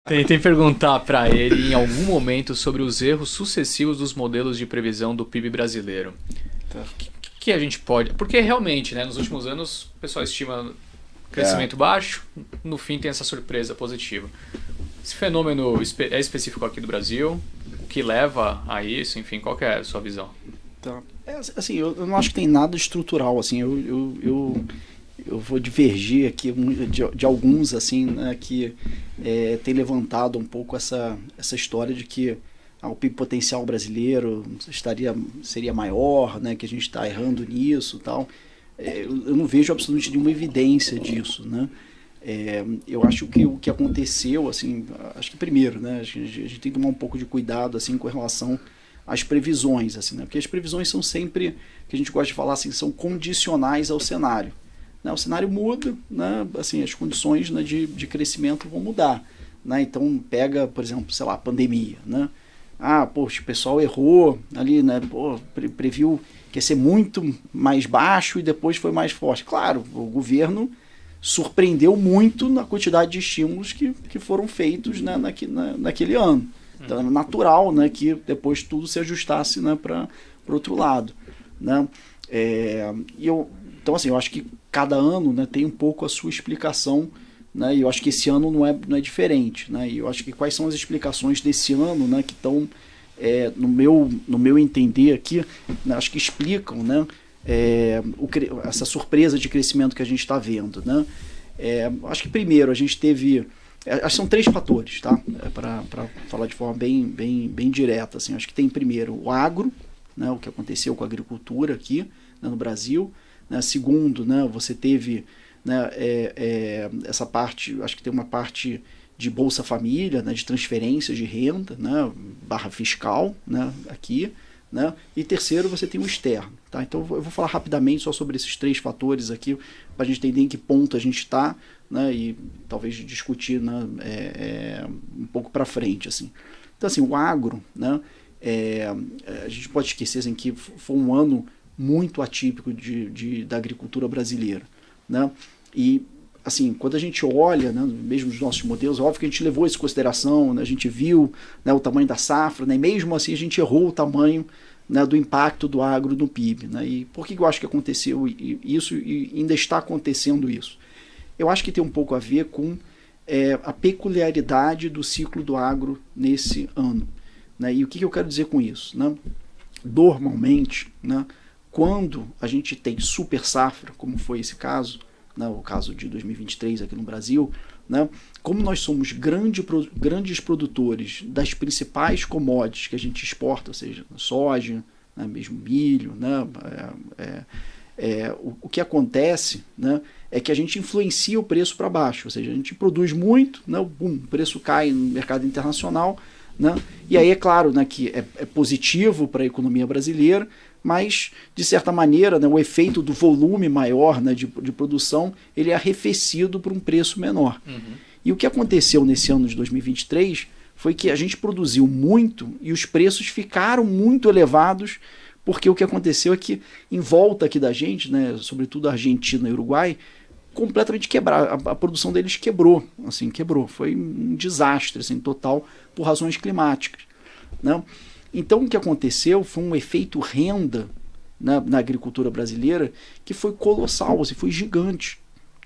Tentei perguntar para ele em algum momento sobre os erros sucessivos dos modelos de previsão do PIB brasileiro. Tá. Que a gente pode... Porque realmente, né, nos últimos anos, o pessoal estima crescimento baixo, no fim tem essa surpresa positiva. Esse fenômeno é específico aqui do Brasil? O que leva a isso? Enfim, qual que é a sua visão? Tá. Assim, eu não acho que tem nada estrutural, assim, eu vou divergir aqui de alguns, assim, né, que tem levantado um pouco essa história de que o PIB potencial brasileiro seria maior, né, que a gente está errando nisso e tal. Eu não vejo absolutamente nenhuma evidência disso, né. Eu acho que o que aconteceu, assim, acho que primeiro, né, a gente tem que tomar um pouco de cuidado, assim, com relação às previsões, assim, né, porque as previsões são sempre, que a gente gosta de falar assim, são condicionais ao cenário. Né, o cenário muda, né, assim, as condições, né, de crescimento vão mudar. Né, então pega, por exemplo, sei lá, a pandemia. Né, poxa, o pessoal errou ali, né, previu que ia ser muito mais baixo e depois foi mais forte. Claro, o governo surpreendeu muito na quantidade de estímulos que foram feitos, né, naquele ano. Então é natural, né, que depois tudo se ajustasse, né, para o outro lado. Né. Então, assim, eu acho que cada ano, né, tem um pouco a sua explicação, né, e eu acho que esse ano não é diferente. Né, e eu acho que quais são as explicações desse ano, né, que estão, no meu entender aqui, né, acho que explicam, né, essa surpresa de crescimento que a gente está vendo. Né. Acho que primeiro a gente teve... Acho que são 3 fatores, tá? Para falar de forma bem direta. Assim. Acho que tem primeiro o agro, né, o que aconteceu com a agricultura aqui, né, no Brasil. Né, segundo, né, você teve, né, essa parte, acho que tem uma parte de Bolsa Família, né, de transferências de renda, né, barra fiscal, né, aqui. Né, e terceiro, você tem o externo. Tá? Então eu vou falar rapidamente só sobre esses 3 fatores aqui, para a gente entender em que ponto a gente está, né, e talvez discutir, né, um pouco para frente. Assim. Então, assim, o agro, né, a gente pode esquecer assim, que foi um ano muito atípico da agricultura brasileira. Né? E, assim, quando a gente olha, né, mesmo os nossos modelos, óbvio que a gente levou isso em consideração, né, a gente viu, né, o tamanho da safra, né, e mesmo assim a gente errou o tamanho, né, do impacto do agro no PIB. Né? E por que eu acho que aconteceu isso e ainda está acontecendo isso? Eu acho que tem um pouco a ver com a peculiaridade do ciclo do agro nesse ano. Né? E o que eu quero dizer com isso? Né? Normalmente, né, quando a gente tem super safra, como foi esse caso, né, o caso de 2023 aqui no Brasil, né, como nós somos grandes produtores das principais commodities que a gente exporta, ou seja, soja, né, mesmo milho, né, o que acontece, né, é que a gente influencia o preço para baixo, ou seja, a gente produz muito, né, o preço cai no mercado internacional, né, e aí é claro, né, que é positivo para a economia brasileira, mas, de certa maneira, né, o efeito do volume maior, né, de produção, ele é arrefecido por um preço menor. Uhum. E o que aconteceu nesse ano de 2023 foi que a gente produziu muito e os preços ficaram muito elevados, porque o que aconteceu é que, em volta aqui da gente, né, sobretudo a Argentina e o Uruguai, completamente quebraram. A produção deles quebrou. Foi um desastre assim, total por razões climáticas. Né? Então, o que aconteceu foi um efeito renda, né, na agricultura brasileira que foi colossal, assim, foi gigante.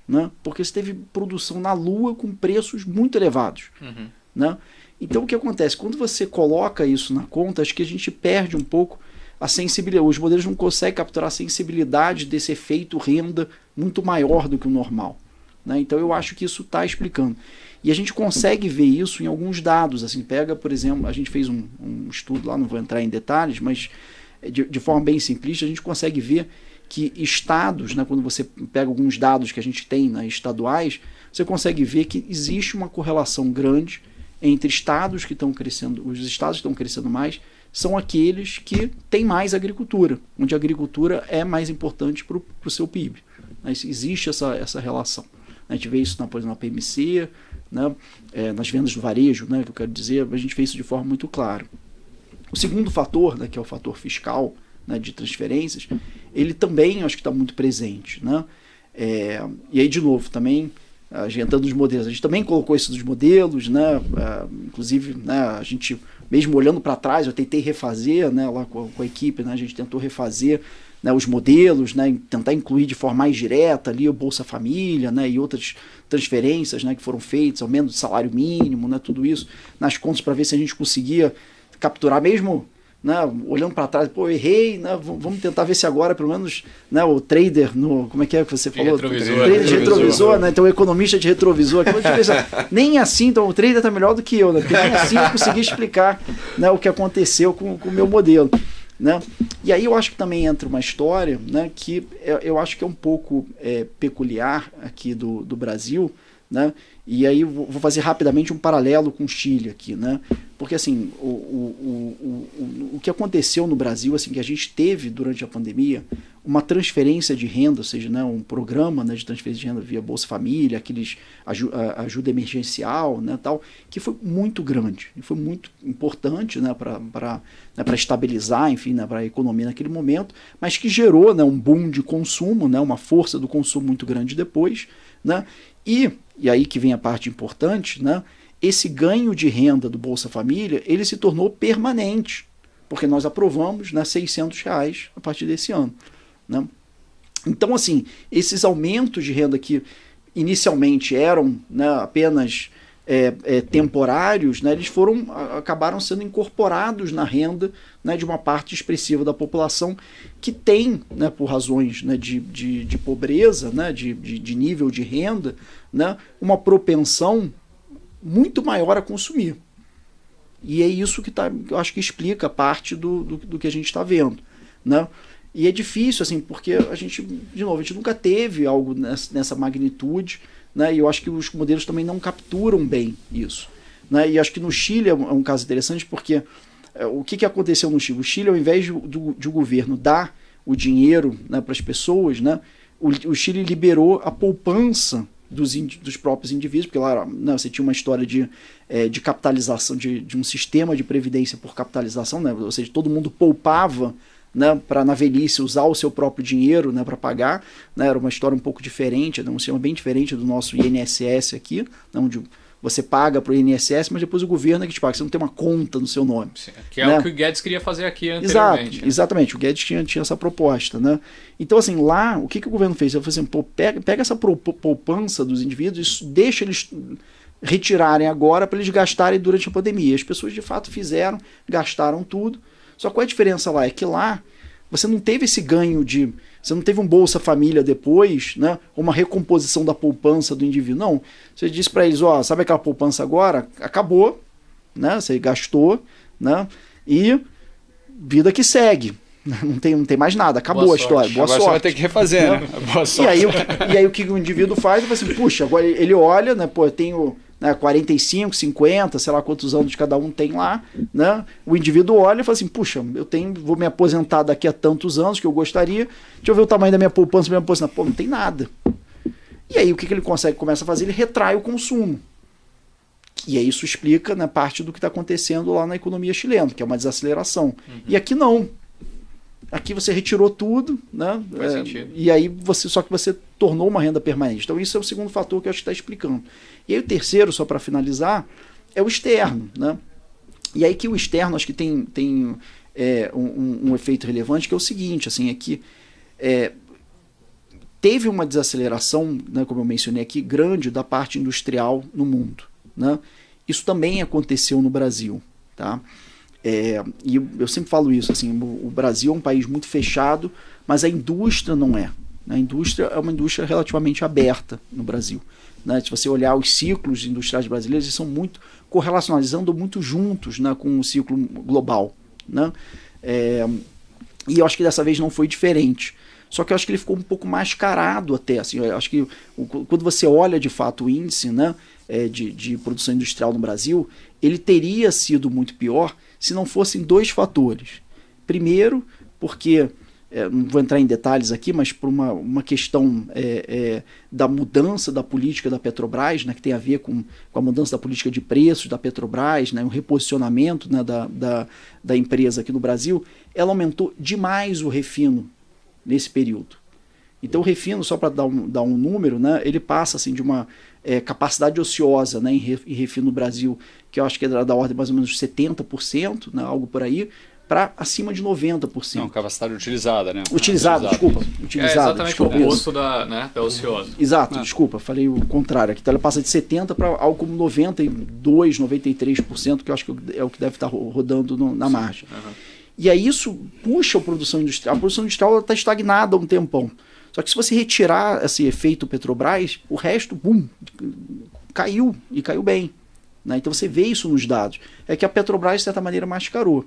Né? Porque você teve produção na lua com preços muito elevados. Uhum. Né? Então, o que acontece? Quando você coloca isso na conta, acho que a gente perde um pouco a sensibilidade. Os modelos não conseguem capturar a sensibilidade desse efeito renda muito maior do que o normal. Né? Então, eu acho que isso está explicando. E a gente consegue ver isso em alguns dados. Assim, pega, por exemplo, a gente fez um estudo lá, não vou entrar em detalhes, mas de forma bem simplista, a gente consegue ver que estados, né, quando você pega alguns dados que a gente tem, né, estaduais, você consegue ver que existe uma correlação grande entre estados que estão crescendo, os estados que estão crescendo mais, são aqueles que têm mais agricultura, onde a agricultura é mais importante para o seu PIB. Né, existe essa relação. A gente vê isso, por exemplo, na PMC, né, nas vendas do varejo, né, que eu quero dizer, a gente vê isso de forma muito clara. O segundo fator, né, que é o fator fiscal, né, de transferências, ele também acho que está muito presente. Né? E aí, de novo, também a gente entrando nos modelos, a gente também colocou isso nos modelos, né? Inclusive, né, a gente, mesmo olhando para trás, eu tentei refazer, né, lá com a equipe, né, a gente tentou refazer, né, os modelos, né, tentar incluir de forma mais direta ali o Bolsa Família, né, e outras transferências, né, que foram feitas, aumento do salário mínimo, né, tudo isso nas contas para ver se a gente conseguia capturar mesmo, né, olhando para trás, pô, eu errei, né, vamos tentar ver se agora, pelo menos, né, o trader, como é que você falou? Trader de retrovisor, né, então o economista de retrovisor, nem assim, então o trader está melhor do que eu, né, porque nem assim eu consegui explicar, né, o que aconteceu com o meu modelo. Né? E aí eu acho que também entra uma história, né, que eu acho que é um pouco peculiar aqui do Brasil, né? E aí vou fazer rapidamente um paralelo com o Chile aqui, né? Porque assim, o que aconteceu no Brasil, assim, que a gente teve durante a pandemia uma transferência de renda, ou seja, né, um programa, né, de transferência de renda via Bolsa Família, aqueles ajuda emergencial, né, tal, que foi muito grande, e foi muito importante, né, para estabilizar, enfim, né, para a economia naquele momento, mas que gerou, né, um boom de consumo, né, uma força do consumo muito grande depois, né, e aí que vem a parte importante, né, esse ganho de renda do Bolsa Família, ele se tornou permanente, porque nós aprovamos, né, R$600 a partir desse ano. Né? Então, assim, esses aumentos de renda que inicialmente eram, né, apenas temporários, né, eles acabaram sendo incorporados na renda, né, de uma parte expressiva da população que tem, né, por razões, né, de pobreza, né, de nível de renda, né, uma propensão muito maior a consumir. E é isso que eu acho que explica parte do que a gente está vendo. Né? E é difícil, assim, porque a gente nunca teve algo nessa magnitude, né? E eu acho que os modelos também não capturam bem isso. Né? E acho que no Chile é um caso interessante, porque o que aconteceu no Chile? O Chile, ao invés de o governo dar o dinheiro, né, para as pessoas, né, o Chile liberou a poupança dos próprios indivíduos, porque lá, né, você tinha uma história de capitalização, de um sistema de previdência por capitalização, né, ou seja, todo mundo poupava, né, para na velhice usar o seu próprio dinheiro, né, para pagar, né, era uma história um pouco diferente, né, um sistema bem diferente do nosso INSS aqui, né, onde você paga para o INSS, mas depois o governo é que te paga, você não tem uma conta no seu nome. Sim, que é, né, o que o Guedes queria fazer aqui anteriormente. Exatamente, o Guedes tinha essa proposta. Né? Então, assim, lá, o que o governo fez? Ele falou assim, pô, pega essa poupança dos indivíduos e deixa eles retirarem agora para eles gastarem durante a pandemia. As pessoas, de fato, fizeram, gastaram tudo. Só qual é a diferença lá? É que lá você não teve esse ganho você não teve um Bolsa Família depois, né? Uma recomposição da poupança do indivíduo. Não. Você disse para eles, ó, sabe aquela poupança agora? Acabou, né? Você gastou, né? E vida que segue. Não tem mais nada, acabou a história. Boa sorte. Você vai ter que refazer, né? Boa sorte. E aí o que o indivíduo faz? Ele fala assim, puxa, agora ele olha, né? Pô, eu tenho, né, 45, 50, sei lá quantos anos cada um tem lá, né? O indivíduo olha e fala assim, puxa, vou me aposentar daqui a tantos anos que eu gostaria, deixa eu ver o tamanho da minha poupança, pô, não tem nada. E aí o que ele começa a fazer? Ele retrai o consumo. E aí isso explica, né, parte do que está acontecendo lá na economia chilena, que é uma desaceleração. Uhum. E aqui não. Aqui você retirou tudo, né? Faz sentido. E aí só que você tornou uma renda permanente. Então isso é o segundo fator que eu acho que está explicando. E aí o terceiro, só para finalizar, é o externo, né? E aí que o externo acho que tem um efeito relevante, que é o seguinte, assim, é que teve uma desaceleração, né, como eu mencionei aqui, grande da parte industrial no mundo, né? Isso também aconteceu no Brasil, tá? E eu sempre falo isso, assim, o Brasil é um país muito fechado, mas a indústria não é. A indústria é uma indústria relativamente aberta no Brasil. Né? Se você olhar os ciclos industriais brasileiros, eles são muito correlacionados, eles andam muito juntos, né, com o ciclo global. Né? E eu acho que dessa vez não foi diferente. Só que eu acho que ele ficou um pouco mascarado até. Assim, eu acho que quando você olha de fato o índice, né, de produção industrial no Brasil, ele teria sido muito pior se não fossem dois fatores. Primeiro, porque, não vou entrar em detalhes aqui, mas por uma questão da mudança da política da Petrobras, né, que tem a ver com a mudança da política de preços da Petrobras, né, um reposicionamento, né, da empresa aqui no Brasil, ela aumentou demais o refino nesse período. Então o refino, só para dar um número, né, ele passa assim, de uma capacidade ociosa, né, em refino no Brasil, que eu acho que é da ordem mais ou menos de 70%, né, algo por aí, para acima de 90%. Não, capacidade utilizada, né? Utilizada, desculpa. Exatamente o oposto da ociosa. Exato, desculpa, falei o contrário aqui. Então ela passa de 70% para algo como 92%, 93%, que eu acho que é o que deve estar rodando na margem. E aí isso puxa a produção industrial. A produção industrial está estagnada há um tempão. Só que se você retirar esse efeito Petrobras, o resto, caiu, e caiu bem. Né? Então você vê isso nos dados. É que a Petrobras, de certa maneira, mascarou.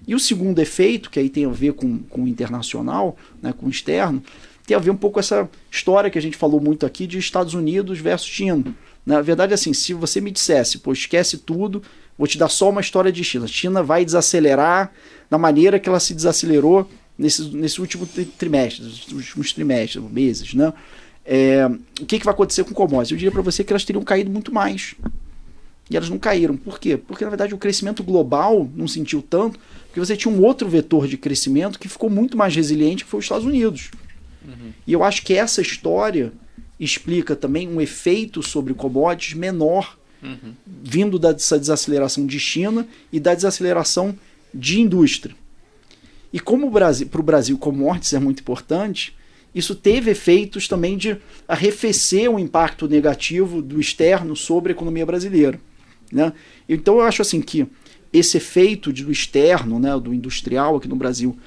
E o segundo efeito, que aí tem a ver com o internacional, né, com o externo, tem a ver um pouco com essa história que a gente falou muito aqui de Estados Unidos versus China. Na verdade, assim, se você me dissesse, pô, esquece tudo, vou te dar só uma história de China. China vai desacelerar da maneira que ela se desacelerou nesse último trimestre, nos últimos trimestres, meses, né? O que vai acontecer com commodities? Eu diria para você que elas teriam caído muito mais. E elas não caíram. Por quê? Porque, na verdade, o crescimento global não sentiu tanto, porque você tinha um outro vetor de crescimento que ficou muito mais resiliente, que foi os Estados Unidos. E eu acho que essa história explica também um efeito sobre commodities menor, vindo dessa desaceleração de China e da desaceleração de indústria. E como para o Brasil commodities é muito importante, isso teve efeitos também de arrefecer o impacto negativo do externo sobre a economia brasileira. Né? Então eu acho assim que esse efeito do externo, né, do industrial aqui no Brasil,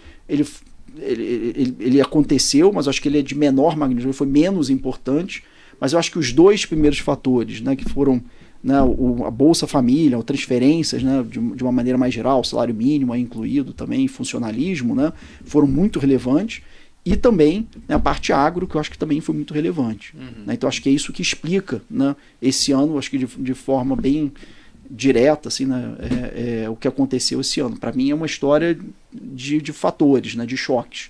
ele aconteceu, mas eu acho que ele é de menor magnitude, foi menos importante, mas eu acho que os dois primeiros fatores, né, que foram, né, a Bolsa Família, ou transferências, né, de uma maneira mais geral, o salário mínimo aí incluído também, funcionalismo, né, foram muito relevantes, e também, né, a parte agro, que eu acho que também foi muito relevante. Né, então acho que é isso que explica, né, esse ano, acho que de forma bem direta, assim, né, o que aconteceu esse ano. Para mim é uma história de fatores, né, de choques.